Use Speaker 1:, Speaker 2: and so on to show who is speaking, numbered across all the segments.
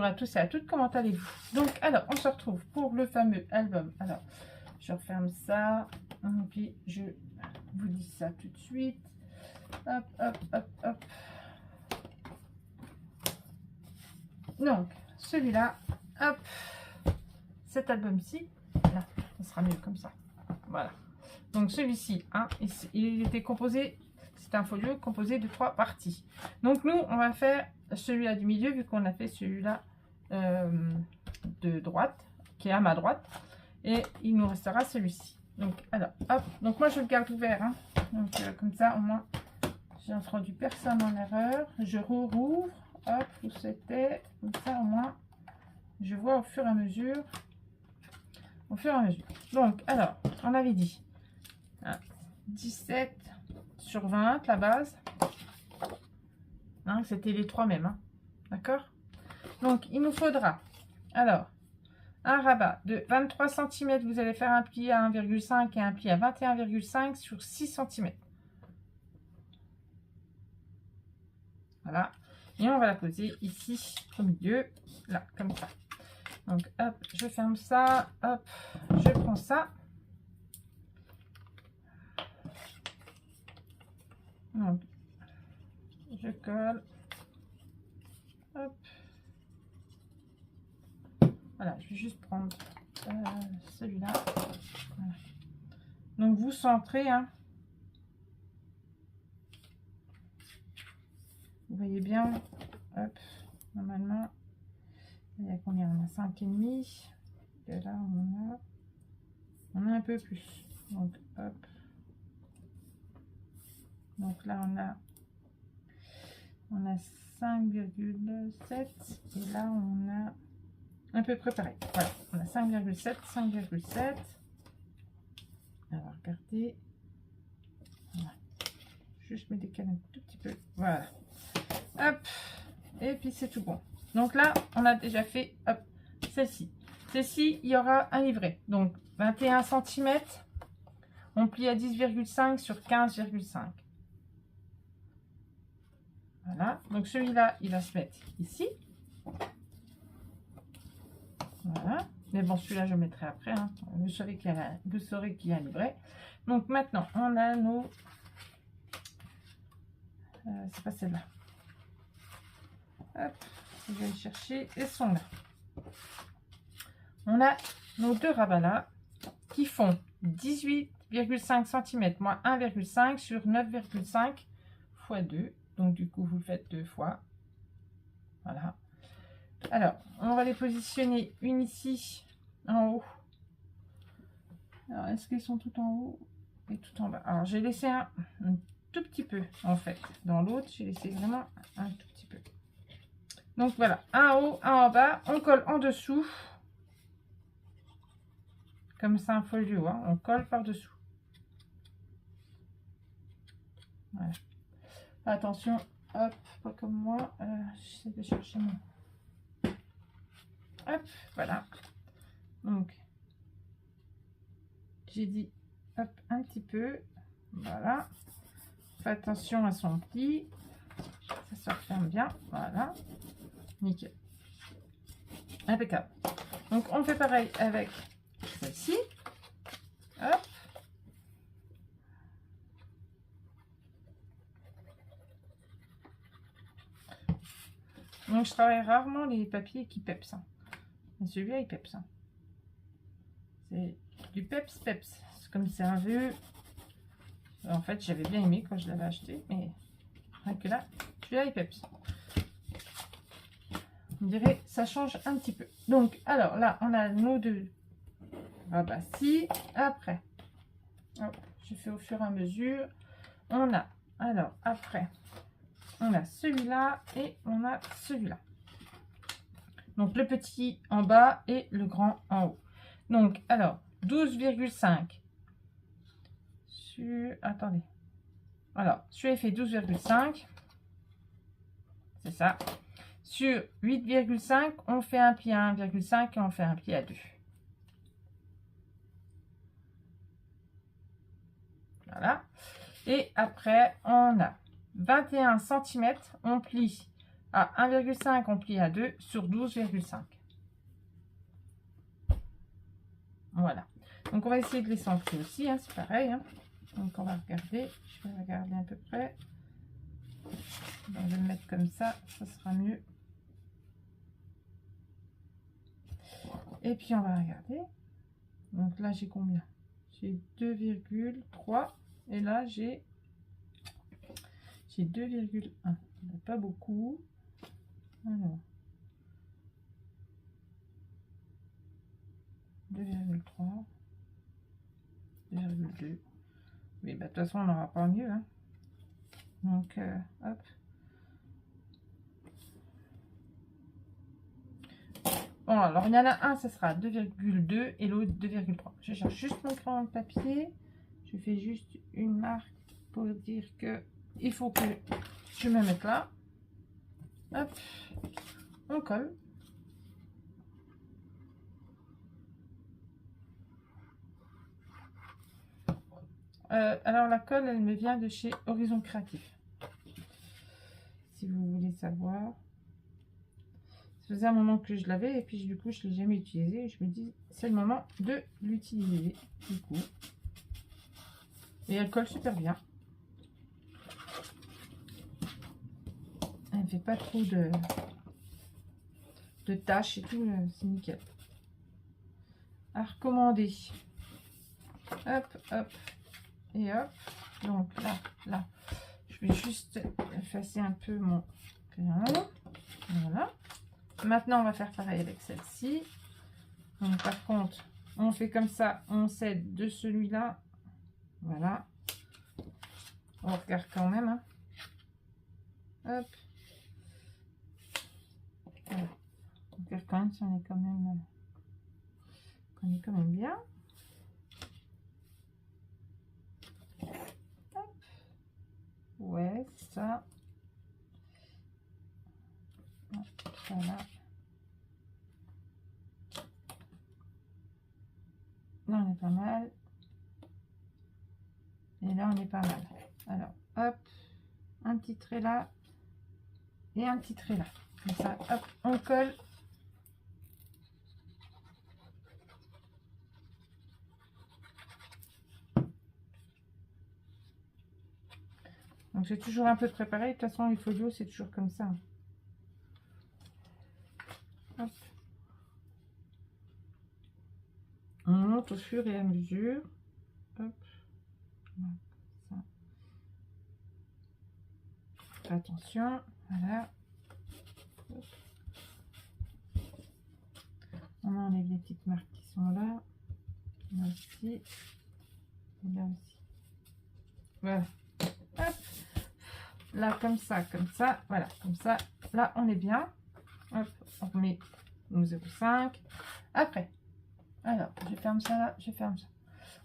Speaker 1: à tous et à toutes, comment allez-vous? Donc, alors, on se retrouve pour le fameux album. Alors, je referme ça, et puis je vous dis ça tout de suite. Hop, hop, hop, hop. Donc, celui-là, hop, cet album-ci, là, ça sera mieux comme ça. Voilà. Donc, celui-ci, hein, il était composé, c'est un folio composé de 3 parties. Donc, nous, on va faire celui-là du milieu, vu qu'on a fait celui-là de droite, qui est à ma droite. Et il nous restera celui-ci. Donc, alors, hop. Donc, moi, je le garde ouvert. Hein. Donc, comme ça, au moins, j'ai introduit personne en erreur. Je rouvre. Hop, où c'était. Comme ça, au moins, je vois au fur et à mesure. Au fur et à mesure. Donc, alors, on avait dit hein, 17 sur 20, la base. Hein, c'était les 3 mêmes. Hein. D'accord? Donc, il nous faudra, alors, un rabat de 23 cm. Vous allez faire un pli à 1,5 et un pli à 21,5 sur 6 cm. Voilà. Et on va la poser ici au milieu, là, comme ça. Donc, hop, je ferme ça. Hop, je prends ça. Donc, je colle. Hop. Voilà, je vais juste prendre celui-là. Voilà. Donc, vous centrez, hein. Vous voyez bien, hop, normalement, il y a combien? On a 5,5. Et là, on a un peu plus. Donc, hop. Donc là, on a 5,7. Et là, on a à peu près pareil. Voilà, on a 5,7, 5,7. Alors, regardez. Voilà. Juste me décaler un tout petit peu. Voilà. Hop, et puis c'est tout bon. Donc là, on a déjà fait celle-ci. Celle-ci, il y aura un livret. Donc 21 cm, on plie à 10,5 sur 15,5. Voilà, donc celui-là, il va se mettre ici. Voilà, mais bon, celui-là, je le mettrai après. Hein. Vous saurez qu'il y a un livret. Donc maintenant, on a nos... c'est pas celle-là. Hop, je vais aller chercher, elles sont là. On a nos 2 rabats là qui font 18,5 cm moins 1,5 sur 9,5 x 2. Donc du coup, vous le faites 2 fois. Voilà. Alors, on va les positionner une ici en haut. Alors, est-ce qu'ils sont tout en haut et tout en bas? Alors, j'ai laissé un tout petit peu en fait. Dans l'autre, j'ai laissé vraiment un tout petit peu. Donc voilà, un en haut, un en bas, on colle en dessous. Comme c'est un folio, hein, on colle par-dessous. Voilà. Attention, hop, pas comme moi, j'essaie de chercher mon... Hop, voilà. Donc, j'ai dit, hop, un petit peu. Voilà. Fais attention à son pli. Ça se referme bien. Voilà. Nickel. Impeccable. Donc, on fait pareil avec celle-ci. Hop. Donc, je travaille rarement les papiers qui peps. Hein. Mais celui-là, il peps. Hein. C'est du peps. C'est comme c'est un vieux. En fait, j'avais bien aimé quand je l'avais acheté. Mais rien que là, celui-là, il peps. On dirait ça change un petit peu. Donc, alors là, on a nos 2 rabats-ci. Après, hop, je fais au fur et à mesure. On a, alors, après, on a celui-là et on a celui-là. Donc, le petit en bas et le grand en haut. Donc, alors, 12,5 sur... Attendez. Alors, celui-là, il fait 12,5. C'est ça. Sur 8,5, on fait un pli à 1,5 et on fait un pli à 2. Voilà. Et après, on a 21 cm, on plie à 1,5, on plie à 2 sur 12,5. Voilà. Donc, on va essayer de les centrer aussi, hein, c'est pareil. Hein. Donc, on va regarder. Je vais regarder à peu près. Donc, je vais le mettre comme ça sera mieux. Et puis, on va regarder. Donc là, j'ai combien? J'ai 2,3. Et là, j'ai 2,1. Pas beaucoup. Alors. 2,3. 2,2. Mais bah, de toute façon, on n'aura pas mieux. Hein. Donc, hop. Bon, alors il y en a un, ça sera 2,2 et l'autre 2,3. Je cherche juste mon crayon de papier. Je fais juste une marque pour dire que il faut que je me mette là. Hop, on colle. Alors la colle, elle me vient de chez Horizon Créatif. Si vous voulez savoir. Ça faisait un moment que je l'avais et puis du coup je ne l'ai jamais utilisé. Et je me dis c'est le moment de l'utiliser du coup. Et elle colle super bien. Elle ne fait pas trop de tâches et tout, c'est nickel. À recommander. Hop, hop et hop. Donc là, je vais juste effacer un peu mon crayon. Voilà. Maintenant, on va faire pareil avec celle-ci. Donc, par contre, on fait comme ça, on cède de celui-là. Voilà. On regarde quand même. Hein. Hop. Voilà. On regarde quand même si on est quand même bien. Hop. Ouais, ça. Voilà. Là, on est pas mal. Et là, on est pas mal. Alors, hop. Un petit trait là. Et un petit trait là. Comme ça, hop, on colle. Donc, j'ai toujours un peu préparé. De toute façon, les folios, c'est toujours comme ça. Hop. On monte au fur et à mesure. Hop. Voilà, ça. Attention. Voilà. Hop. On enlève les petites marques qui sont là. Là aussi. Et là aussi. Voilà. Hop. Là, comme ça, comme ça. Voilà, comme ça. Là, on est bien. Hop, on remet nos 0,5. Après, alors, je ferme ça là, je ferme ça.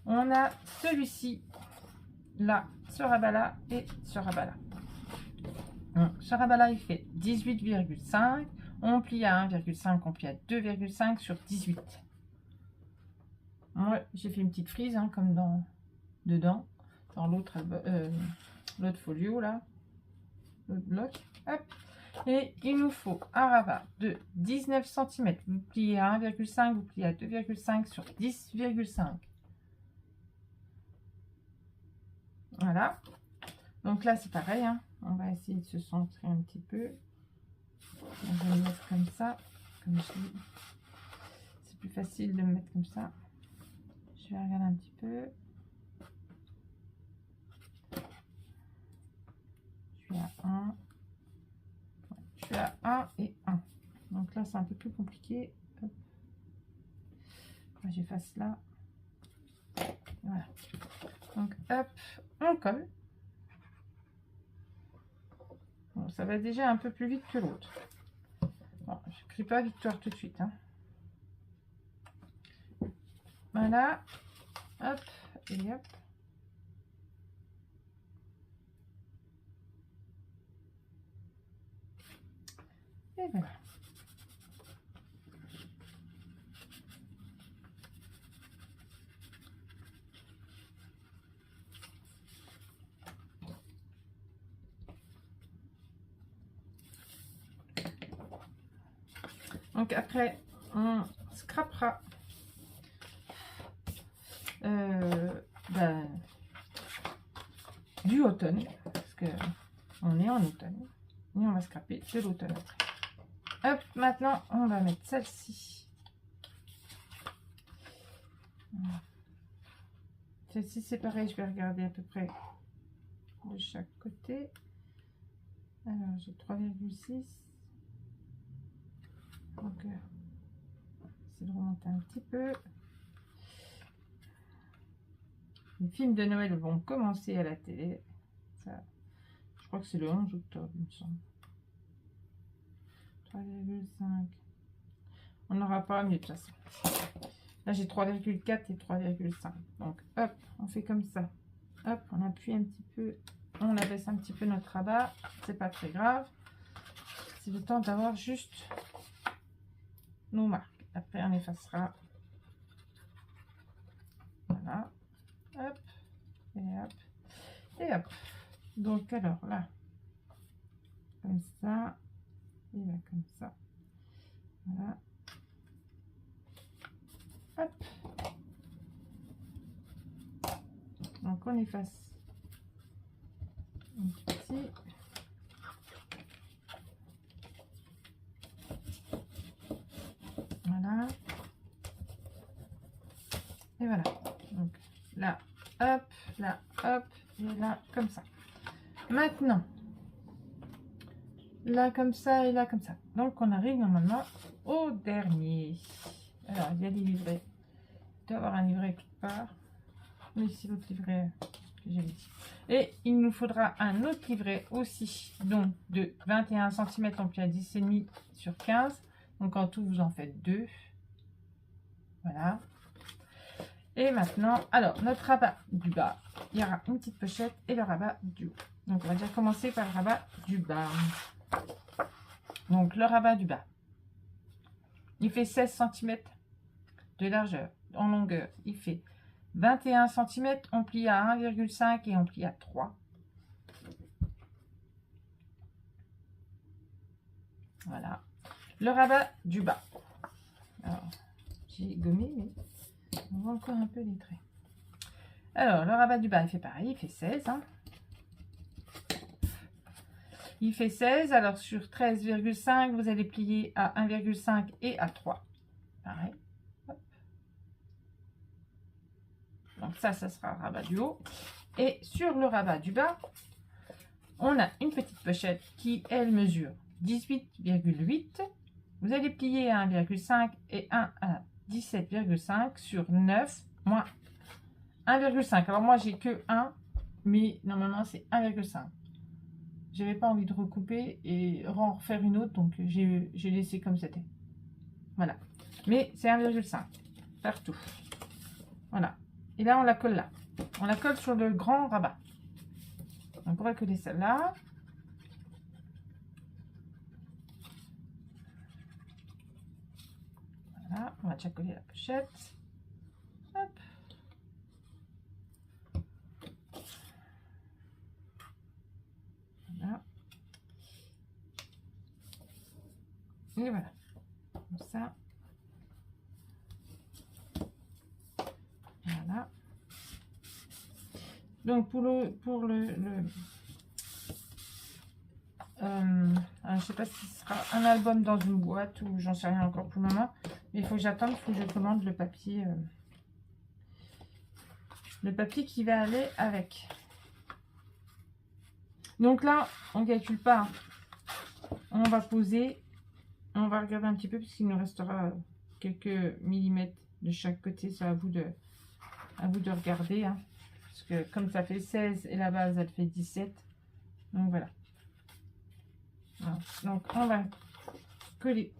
Speaker 1: On a celui-ci, là, ce rabat-là et ce rabat-là. Ce rabat-là, il fait 18,5. On plie à 1,5, on plie à 2,5 sur 18. Moi, j'ai fait une petite frise, hein, comme dedans, dans l'autre folio, là, l'autre bloc. Hop. Et il nous faut un rabat de 19 cm. Vous pliez à 1,5, vous pliez à 2,5 sur 10,5. Voilà. Donc là, c'est pareil. Hein. On va essayer de se centrer un petit peu. On va le mettre comme ça. Comme c'est plus facile de me mettre comme ça. Je vais regarder un petit peu. Je suis à 1. Je suis à 1 et 1. Donc là, c'est un peu plus compliqué. J'efface là. Voilà. Donc, hop, on colle. Bon, ça va déjà un peu plus vite que l'autre. Bon, je ne crie pas victoire tout de suite. Hein. Voilà. Hop, et hop. Et voilà. Donc après, on scrapera du automne, parce que on est en automne. Et on va scraper de l'automne après. Hop, maintenant, on va mettre celle-ci. Celle-ci, c'est pareil, je vais regarder à peu près de chaque côté. Alors, j'ai 3,6. Donc, c'est de remonter un petit peu. Les films de Noël vont commencer à la télé. Ça, je crois que c'est le 11 octobre, il me semble. 3,5. On n'aura pas mieux de toute façon. Là, j'ai 3,4 et 3,5. Donc, hop, on fait comme ça. Hop, on appuie un petit peu. On abaisse un petit peu notre rabat. C'est pas très grave. C'est le temps d'avoir juste nos marques. Après, on effacera. Voilà. Hop. Et hop. Et hop. Donc, alors là. Comme ça. Et là, comme ça. Voilà. Hop. Donc, on efface un petit. Voilà. Et voilà. Donc, là, hop, là, hop, et là, comme ça. Maintenant, là, comme ça, et là, comme ça. Donc, on arrive normalement au dernier. Alors, il y a des livrets. Il doit y avoir un livret quelque part. Mais c'est l'autre livret que j'avais dit. Et il nous faudra un autre livret aussi, donc de 21 cm, donc il y a 10,5 sur 15. Donc, en tout, vous en faites 2. Voilà. Et maintenant, alors, notre rabat du bas, il y aura une petite pochette et le rabat du haut. Donc, on va déjà commencer par le rabat du bas. Donc, le rabat du bas, il fait 16 cm de largeur. En longueur, il fait 21 cm. On plie à 1,5 et on plie à 3. Voilà. Le rabat du bas. Alors, j'ai gommé, mais on voit encore un peu les traits. Alors, le rabat du bas, il fait pareil, il fait 16. Hein. Il fait 16. Alors, sur 13,5, vous allez plier à 1,5 et à 3. Pareil. Hop. Donc, ça sera le rabat du haut. Et sur le rabat du bas, on a une petite pochette qui, elle, mesure 18,8. Vous allez plier à 1,5 et 1 à 17,5 sur 9 moins 1,5. Alors moi j'ai que 1, mais normalement c'est 1,5. J'avais pas envie de recouper et en refaire une autre, donc j'ai laissé comme c'était. Voilà. Mais c'est 1,5 partout. Voilà. Et là on la colle là. On la colle sur le grand rabat. Donc on va coller celle-là. Voilà, on va déjà coller la pochette. Hop. Voilà. Et voilà. Comme ça. Voilà. Donc pour je sais pas si ce sera un album dans une boîte ou j'en sais rien encore pour le moment. Mais il faut que j'attende, il faut que je commande le papier qui va aller avec. Donc là, on ne calcule pas. On va poser. On va regarder un petit peu puisqu'il nous restera quelques millimètres de chaque côté. C'est à vous de regarder. Hein. Parce que comme ça fait 16 et la base, elle fait 17. Donc voilà. Voilà. Donc on va coller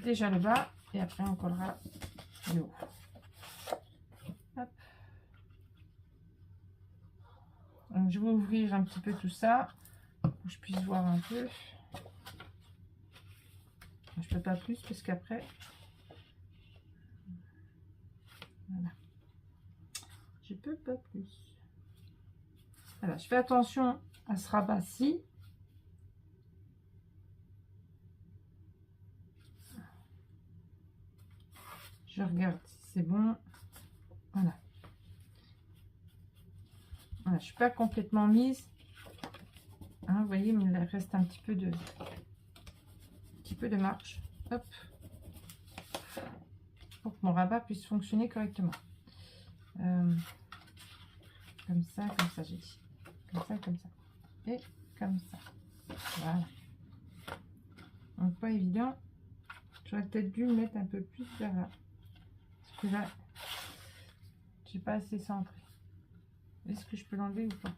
Speaker 1: déjà le bas et après on collera le haut. Hop. Donc je vais ouvrir un petit peu tout ça pour que je puisse voir un peu. Je peux pas plus parce qu'après voilà, je peux pas plus. Voilà, je fais attention à ce rabat-ci. Je regarde si c'est bon. Voilà. Voilà, je suis pas complètement mise. Hein, vous voyez, mais il reste un petit peu de marge. Hop. Pour que mon rabat puisse fonctionner correctement. Comme ça, j'ai dit. Comme ça. Et comme ça. Voilà. Donc pas évident. J'aurais peut-être dû le mettre un peu plus vers là. Parce que là, j'ai pas assez centré. Est-ce que je peux l'enlever ou pas?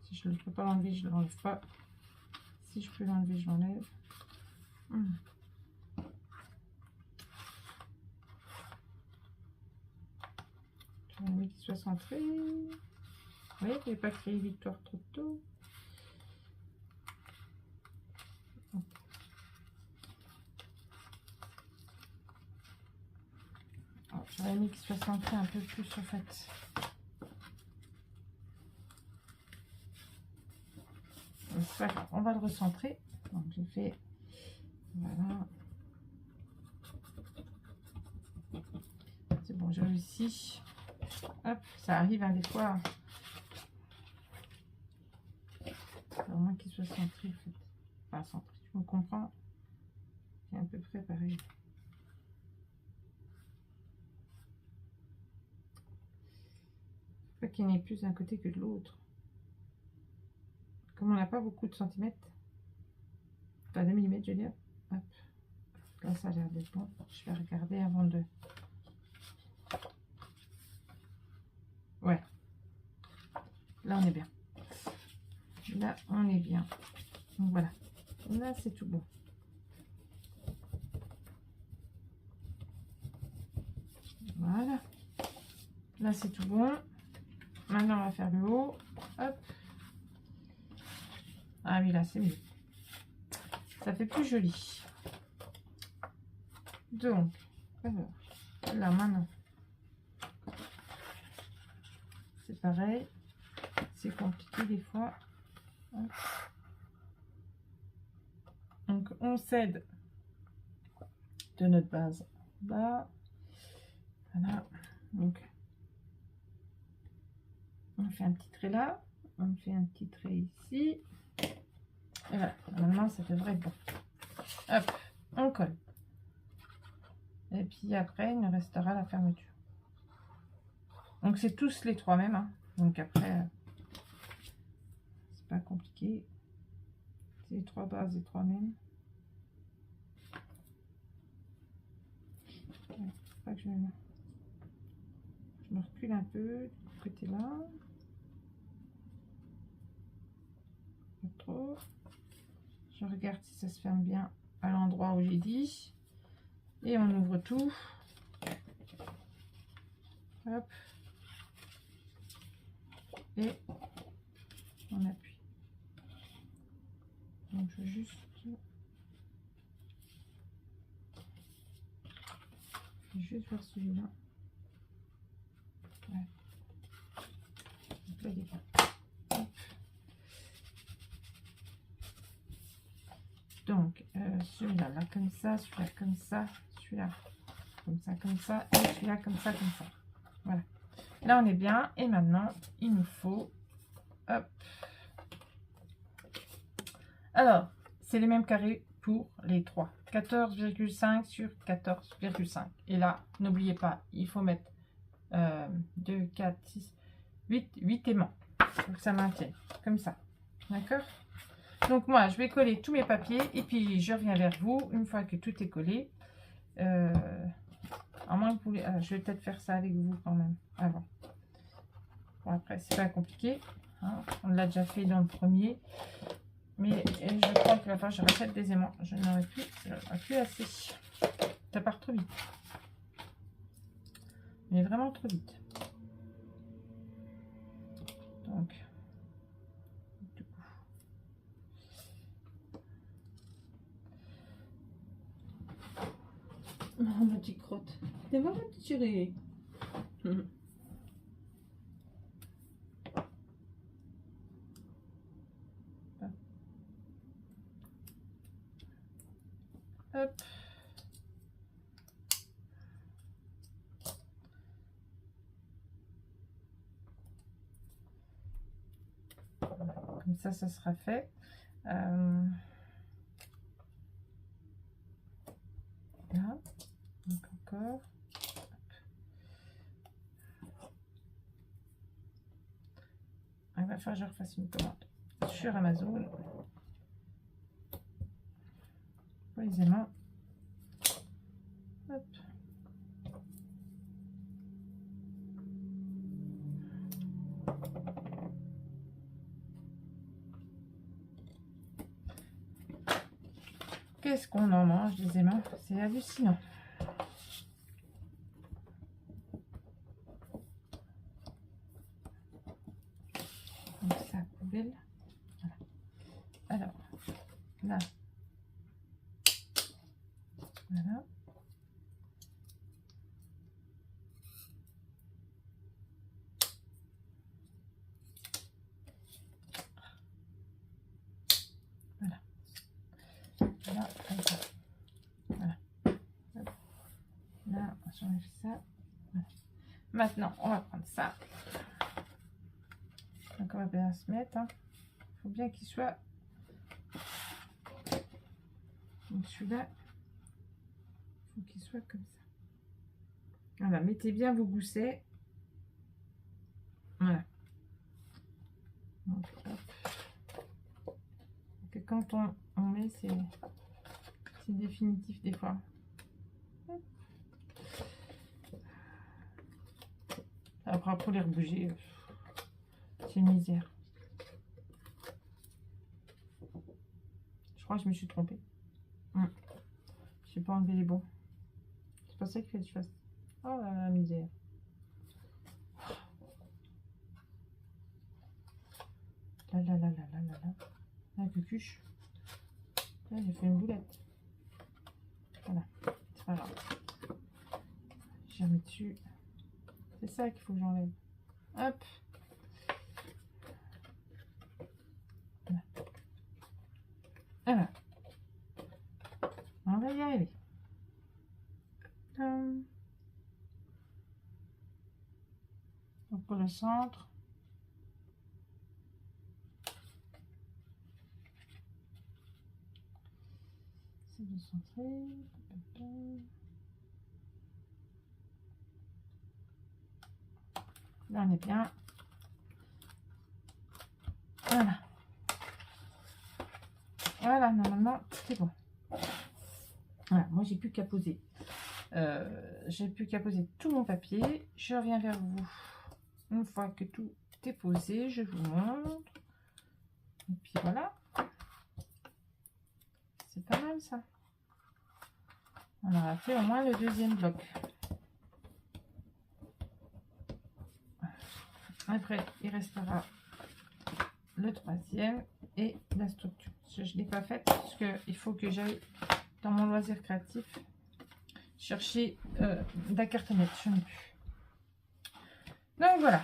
Speaker 1: Si je ne peux pas l'enlever, je ne l'enlève pas. Si je peux l'enlever, je l'enlève. Je vais envie qu'il soit centré. Vous voyez, je n'ai pas créé victoire trop tôt. J'aurais mis qu'il soit centré un peu plus en fait. Voilà, on va le recentrer. Donc j'ai fait voilà. C'est bon, j'ai réussi. Hop, ça arrive des fois. Au moins qu'il soit centré en fait. Enfin centré, je me comprends. C'est à peu près pareil. Faut qu'il n'y en ait plus d'un côté que de l'autre. Comme on n'a pas beaucoup de centimètres, enfin de millimètres, je veux dire. Hop. Là, ça a l'air d'être bon. Je vais regarder avant de. Ouais. Là, on est bien. Là, on est bien. Donc voilà. Là, c'est tout bon. Voilà. Là, c'est tout bon. Maintenant, on va faire le haut. Hop. Ah oui, là, c'est mieux. Ça fait plus joli. Donc, alors, là, maintenant, c'est pareil. C'est compliqué des fois. Hop. Donc, on cède de notre base là. Voilà. Donc, on fait un petit trait là. On fait un petit trait ici. Et voilà. Normalement, ça devrait être bon. Hop, on colle. Et puis après, il nous restera la fermeture. Donc, c'est tous les trois mêmes. Hein. Donc, après, c'est pas compliqué. C'est les trois bases, les trois mêmes. Pas que je me recule un peu du côté là. Pas trop. Je regarde si ça se ferme bien à l'endroit où j'ai dit. Et on ouvre tout. Hop. Et on appuie. Donc je vais juste faire celui-là. Ouais. Donc là, il est bien. Hop. Donc celui-là, là comme ça, celui-là comme ça, celui-là comme ça, et celui-là comme ça. Voilà. Là on est bien. Et maintenant il nous faut, hop. Alors c'est les mêmes carrés pour les trois. 14,5 sur 14,5. Et là, n'oubliez pas, il faut mettre 2, 4, 6, 8 aimants. Donc ça maintient comme ça. D'accord? Donc moi, je vais coller tous mes papiers et puis je reviens vers vous une fois que tout est collé. À moins que vous voulez... je vais peut-être faire ça avec vous quand même avant. Bon, après, c'est pas compliqué. Hein, on l'a déjà fait dans le premier. Mais je crois que la fois, je rachète des aimants. Je n'aurai plus assez. Ça part trop vite. Mais vraiment trop vite. Donc, du coup. Oh, ma petite crotte. T'es vraiment tirée. Hop. ça sera fait. Là, donc encore. Il va falloir que je refasse une commande sur Amazon. Pour les aimants. Hop. Qu'est-ce qu'on en mange des aimants? C'est hallucinant. Donc ça, poubelle. Voilà. Alors, là. Voilà. Voilà. Là, comme ça. Voilà. Hop. Là, j'enlève ça. Voilà. Maintenant, on va prendre ça. Donc, on va bien se mettre. Il faut bien qu'il soit. Donc, celui-là, il faut qu'il soit comme ça. Voilà, mettez bien vos goussets. Voilà. Donc, hop. Que quand on met, c'est définitif des fois. Après, pour les rebouger, c'est une misère. Je crois que je me suis trompée. Je n'ai pas enlevé les bons. C'est pas ça qu'il fallait que je fasse. Oh la misère. Là. La cucuche. Là, j'ai fait une boulette. Voilà. C'est pas grave. J'ai remis dessus. C'est ça qu'il faut que j'enlève. Hop. Voilà. Voilà. On va y arriver. Donc pour le centre. C'est de centrer. Là on est bien. Voilà. Voilà, normalement c'est bon. Voilà, moi j'ai plus qu'à poser. Tout mon papier. Je reviens vers vous une fois que tout est posé. Je vous montre. Et puis voilà. C'est pas mal ça. On aura fait au moins le deuxième bloc. Après, il restera le troisième et la structure. Je ne l'ai pas faite parce qu'il faut que j'aille dans mon loisir créatif chercher de la cartonnette. Je n'ai plus. Donc voilà.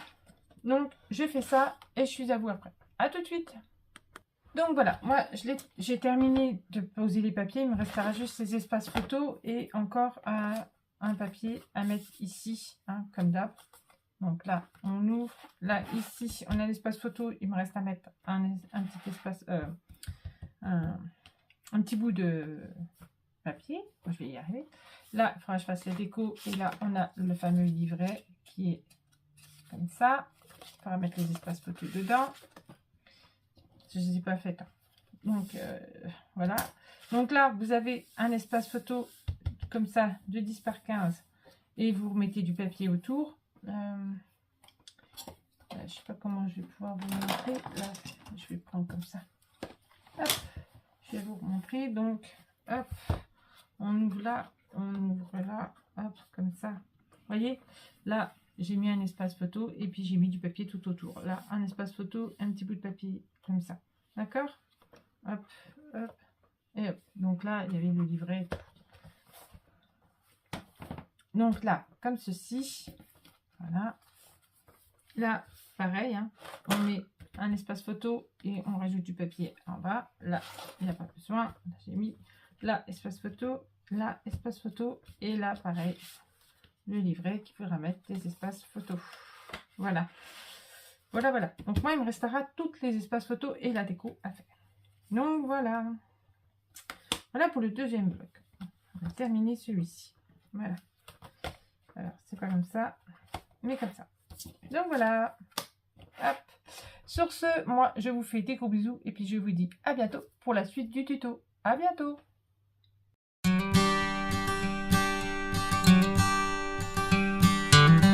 Speaker 1: Donc je fais ça et je suis à vous après. À tout de suite. Donc voilà, moi j'ai terminé de poser les papiers. Il me restera juste les espaces photos et encore un papier à mettre ici, hein, comme d'hab. Donc là, on ouvre. Là, ici, on a l'espace photo. Il me reste à mettre un petit espace, un petit bout de papier. Je vais y arriver. Là, il faudra que je fasse les décos. Et là, on a le fameux livret qui est comme ça. Il faudra mettre les espaces photos dedans. Je ne les ai pas faites. Donc, voilà. Donc là, vous avez un espace photo comme ça, de 10 par 15. Et vous remettez du papier autour. Je ne sais pas comment je vais pouvoir vous montrer. Là, je vais prendre comme ça. Hop, je vais vous montrer. Donc, hop, on ouvre là, on ouvre là, hop, comme ça. Vous voyez, là, j'ai mis un espace photo et puis j'ai mis du papier tout autour. Là, un espace photo, un petit bout de papier comme ça. D'accord? Hop, hop, et hop. Donc là, il y avait le livret. Donc là, comme ceci. Voilà. Là, pareil, hein, on met un espace photo et on rajoute du papier en bas. Là, il n'y a pas besoin. J'ai mis là, espace photo, là, espace photo. Et là, pareil, le livret qui pourra mettre des espaces photo. Voilà. Voilà, voilà. Donc moi, il me restera toutes les espaces photos et la déco à faire. Donc voilà. Voilà pour le deuxième bloc. On va terminer celui-ci. Voilà. Alors, c'est pas comme ça, mais comme ça. Donc voilà. Hop. Sur ce, moi, je vous fais des gros bisous et puis je vous dis à bientôt pour la suite du tuto. À bientôt.